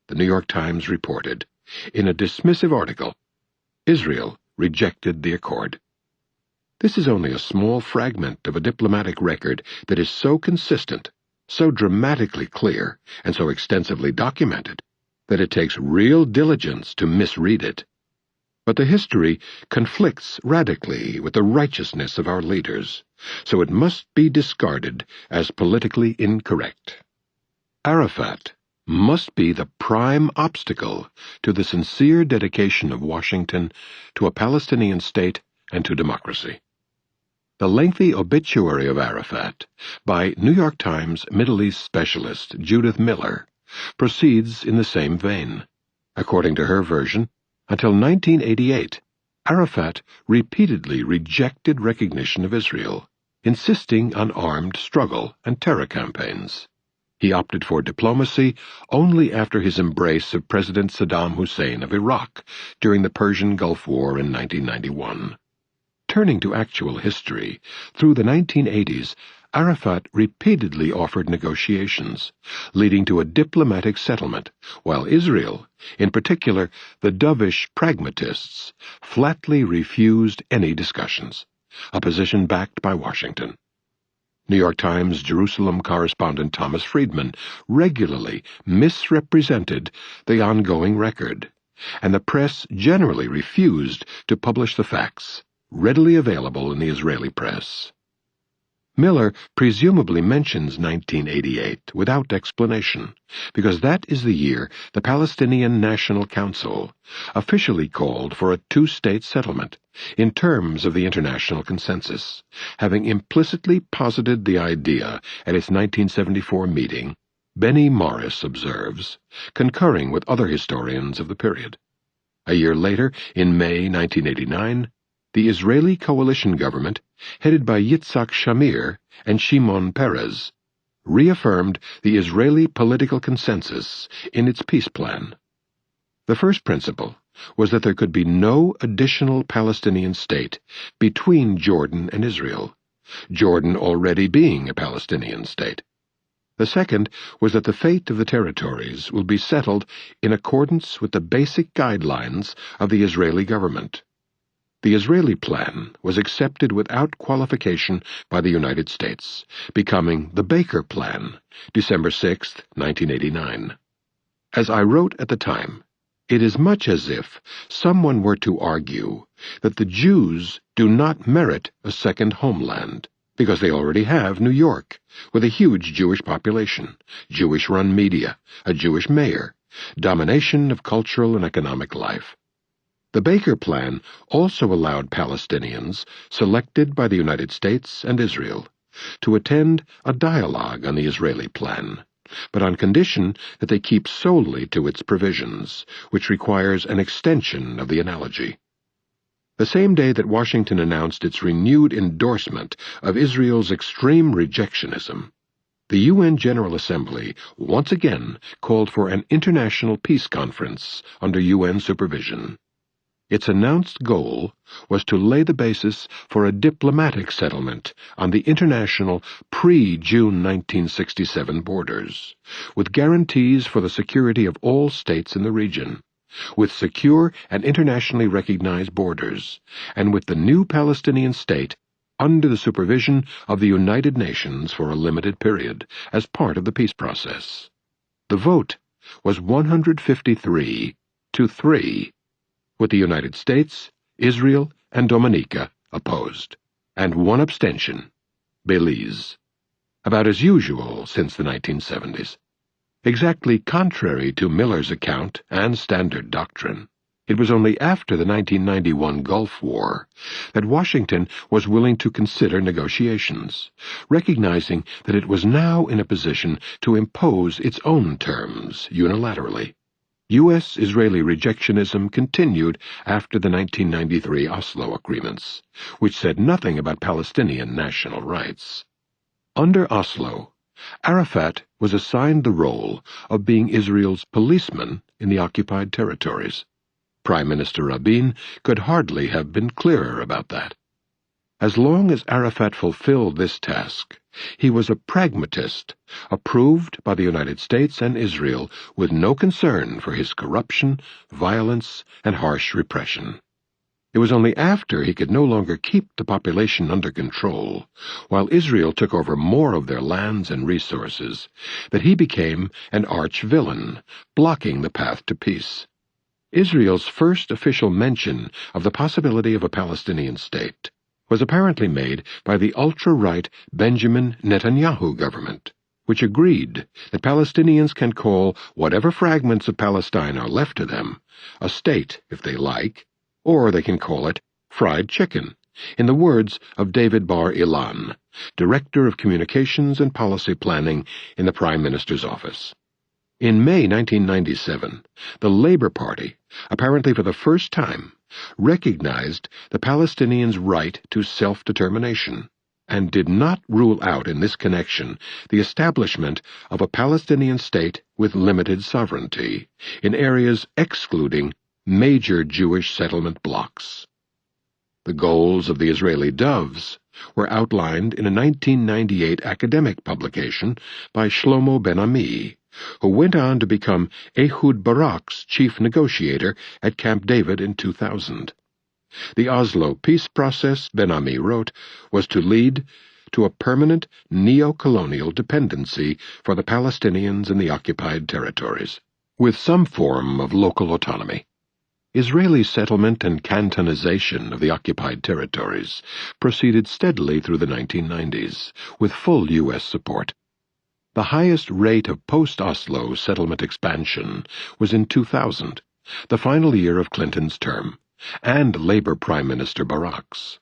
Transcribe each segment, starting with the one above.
the New York Times reported, in a dismissive article, Israel rejected the accord. This is only a small fragment of a diplomatic record that is so consistent, so dramatically clear, and so extensively documented that it takes real diligence to misread it. But the history conflicts radically with the righteousness of our leaders, so it must be discarded as politically incorrect. Arafat must be the prime obstacle to the sincere dedication of Washington to a Palestinian state and to democracy. The lengthy obituary of Arafat by New York Times Middle East specialist Judith Miller proceeds in the same vein. According to her version, until 1988, Arafat repeatedly rejected recognition of Israel, insisting on armed struggle and terror campaigns. He opted for diplomacy only after his embrace of President Saddam Hussein of Iraq during the Persian Gulf War in 1991. Turning to actual history, through the 1980s, Arafat repeatedly offered negotiations, leading to a diplomatic settlement, while Israel, in particular the dovish pragmatists, flatly refused any discussions, a position backed by Washington. New York Times Jerusalem correspondent Thomas Friedman regularly misrepresented the ongoing record, and the press generally refused to publish the facts, readily available in the Israeli press. Miller presumably mentions 1988 without explanation, because that is the year the Palestinian National Council officially called for a two-state settlement in terms of the international consensus, having implicitly posited the idea at its 1974 meeting, Benny Morris observes, concurring with other historians of the period. A year later, in May 1989, the Israeli coalition government, headed by Yitzhak Shamir and Shimon Peres, reaffirmed the Israeli political consensus in its peace plan. The first principle was that there could be no additional Palestinian state between Jordan and Israel, Jordan already being a Palestinian state. The second was that the fate of the territories will be settled in accordance with the basic guidelines of the Israeli government. The Israeli plan was accepted without qualification by the United States, becoming the Baker Plan, December 6, 1989. As I wrote at the time, it is much as if someone were to argue that the Jews do not merit a second homeland, because they already have New York, with a huge Jewish population, Jewish-run media, a Jewish mayor, domination of cultural and economic life. The Baker Plan also allowed Palestinians, selected by the United States and Israel, to attend a dialogue on the Israeli plan, but on condition that they keep solely to its provisions, which requires an extension of the analogy. The same day that Washington announced its renewed endorsement of Israel's extreme rejectionism, the UN General Assembly once again called for an international peace conference under UN supervision. Its announced goal was to lay the basis for a diplomatic settlement on the international pre-June 1967 borders, with guarantees for the security of all states in the region, with secure and internationally recognized borders, and with the new Palestinian state under the supervision of the United Nations for a limited period as part of the peace process. The vote was 153 to 3. With the United States, Israel, and Dominica opposed, and one abstention, Belize. About as usual since the 1970s. Exactly contrary to Miller's account and standard doctrine, it was only after the 1991 Gulf War that Washington was willing to consider negotiations, recognizing that it was now in a position to impose its own terms unilaterally. U.S.-Israeli rejectionism continued after the 1993 Oslo agreements, which said nothing about Palestinian national rights. Under Oslo, Arafat was assigned the role of being Israel's policeman in the occupied territories. Prime Minister Rabin could hardly have been clearer about that. As long as Arafat fulfilled this task, he was a pragmatist, approved by the United States and Israel with no concern for his corruption, violence, and harsh repression. It was only after he could no longer keep the population under control, while Israel took over more of their lands and resources, that he became an arch-villain, blocking the path to peace. Israel's first official mention of the possibility of a Palestinian state was apparently made by the ultra-right Benjamin Netanyahu government, which agreed that Palestinians can call whatever fragments of Palestine are left to them a state if they like, or they can call it fried chicken, in the words of David Bar Ilan, Director of Communications and Policy Planning in the Prime Minister's office. In May 1997, the Labour Party, apparently for the first time, recognized the Palestinians' right to self-determination and did not rule out in this connection the establishment of a Palestinian state with limited sovereignty in areas excluding major Jewish settlement blocks. The goals of the Israeli Doves were outlined in a 1998 academic publication by Shlomo Ben-Ami, who went on to become Ehud Barak's chief negotiator at Camp David in 2000. The Oslo peace process, Ben-Ami wrote, was to lead to a permanent neo-colonial dependency for the Palestinians in the occupied territories, with some form of local autonomy. Israeli settlement and cantonization of the occupied territories proceeded steadily through the 1990s, with full U.S. support. The highest rate of post-Oslo settlement expansion was in 2000, the final year of Clinton's term, and Labor Prime Minister Barak's.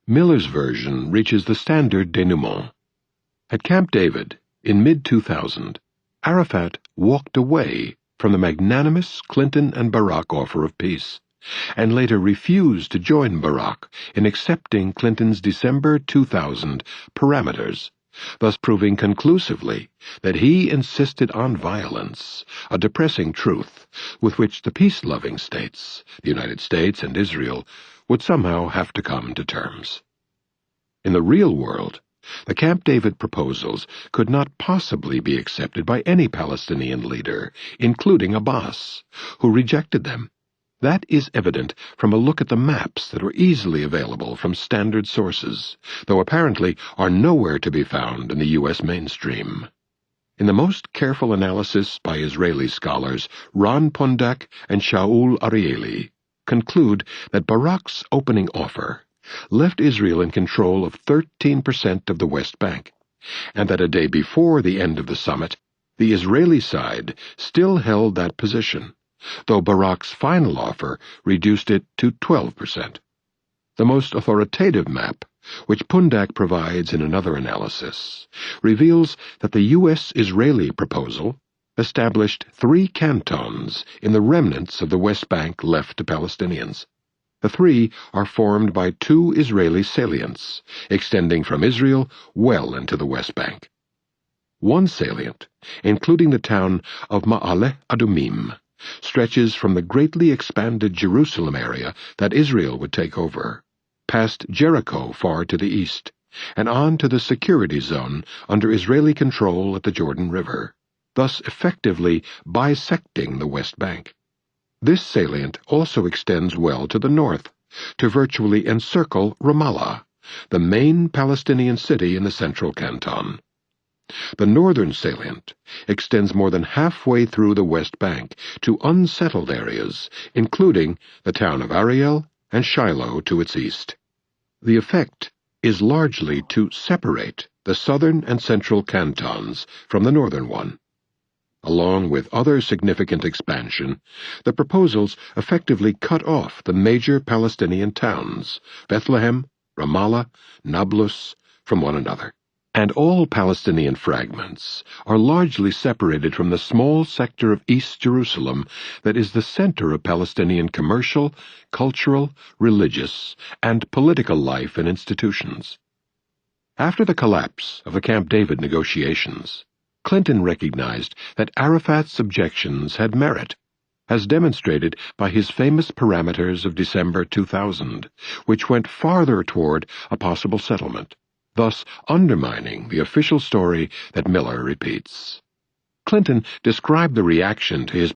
Miller's version reaches the standard denouement. At Camp David, in mid-2000, Arafat walked away from the magnanimous Clinton and Barak offer of peace, and later refused to join Barak in accepting Clinton's December 2000 parameters, thus proving conclusively that he insisted on violence, a depressing truth with which the peace-loving states, the United States and Israel, would somehow have to come to terms. In the real world, the Camp David proposals could not possibly be accepted by any Palestinian leader, including Abbas, who rejected them. That is evident from a look at the maps that were easily available from standard sources, though apparently are nowhere to be found in the U.S. mainstream. In the most careful analysis by Israeli scholars, Ron Pundak and Shaul Arieli conclude that Barak's opening offer left Israel in control of 13% of the West Bank, and that a day before the end of the summit, the Israeli side still held that position, though Barak's final offer reduced it to 12%. The most authoritative map, which Pundak provides in another analysis, reveals that the U.S.-Israeli proposal established 3 cantons in the remnants of the West Bank left to Palestinians. The 3 are formed by 2 Israeli salients, extending from Israel well into the West Bank. One salient, including the town of Ma'ale Adumim, stretches from the greatly expanded Jerusalem area that Israel would take over, past Jericho far to the east, and on to the security zone under Israeli control at the Jordan River, thus effectively bisecting the West Bank. This salient also extends well to the north, to virtually encircle Ramallah, the main Palestinian city in the central canton. The northern salient extends more than halfway through the West Bank to unsettled areas, including the town of Ariel and Shiloh to its east. The effect is largely to separate the southern and central cantons from the northern one. Along with other significant expansion, the proposals effectively cut off the major Palestinian towns, Bethlehem, Ramallah, Nablus, from one another. And all Palestinian fragments are largely separated from the small sector of East Jerusalem that is the center of Palestinian commercial, cultural, religious, and political life and institutions. After the collapse of the Camp David negotiations, Clinton recognized that Arafat's objections had merit. as demonstrated by his famous parameters of December 2000, which went farther toward a possible settlement, thus undermining the official story that Miller repeats. Clinton described the reaction to his